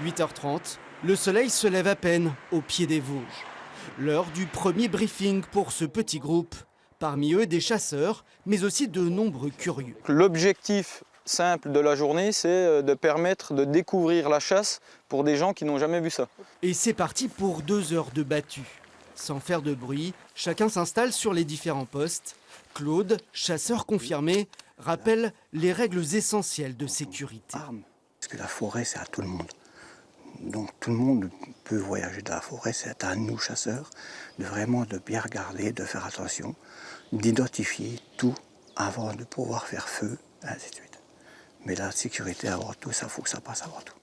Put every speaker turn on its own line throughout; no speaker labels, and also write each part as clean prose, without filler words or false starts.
8h30, le soleil se lève à peine au pied des Vosges. L'heure du premier briefing pour ce petit groupe. Parmi eux, des chasseurs, mais aussi de nombreux curieux.
L'objectif simple de la journée, c'est de permettre de découvrir la chasse pour des gens qui n'ont jamais vu ça.
Et c'est parti pour 2 heures de battu. Sans faire de bruit, chacun s'installe sur les différents postes. Claude, chasseur confirmé, rappelle les règles essentielles de sécurité.
Parce que la forêt, c'est à tout le monde. Donc tout le monde peut voyager dans la forêt. C'est à nous, chasseurs, de bien regarder, de faire attention, d'identifier tout avant de pouvoir faire feu, ainsi de suite. Mais la sécurité avant tout, ça faut que ça passe avant tout.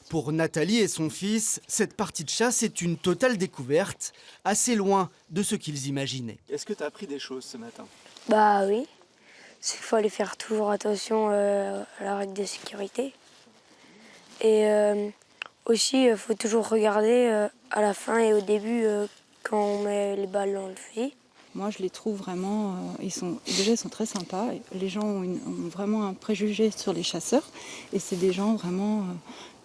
Pour Nathalie et son fils, cette partie de chasse est une totale découverte, assez loin de ce qu'ils imaginaient.
Est-ce que tu as appris des choses ce matin?
Bah oui, il fallait faire toujours attention à la règle de sécurité. Et aussi, il faut toujours regarder à la fin et au début quand on met les balles dans le fusil.
Moi, je les trouve vraiment, ils sont très sympas. Les gens ont vraiment un préjugé sur les chasseurs. Et c'est des gens vraiment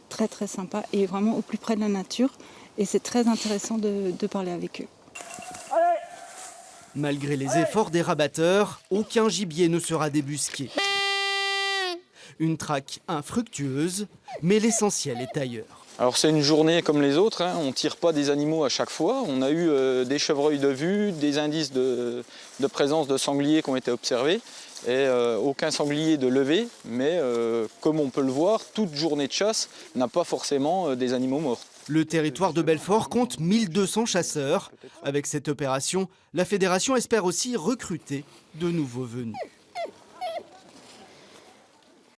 très très sympas et vraiment au plus près de la nature. Et c'est très intéressant de parler avec eux.
Malgré les efforts des rabatteurs, aucun gibier ne sera débusqué. Une traque infructueuse, mais l'essentiel est ailleurs.
Alors c'est une journée comme les autres, hein. On ne tire pas des animaux à chaque fois. On a eu des chevreuils de vue, des indices de présence de sangliers qui ont été observés et aucun sanglier de levé. Mais comme on peut le voir, toute journée de chasse n'a pas forcément des animaux morts.
Le territoire de Belfort compte 1200 chasseurs. Avec cette opération, la fédération espère aussi recruter de nouveaux venus.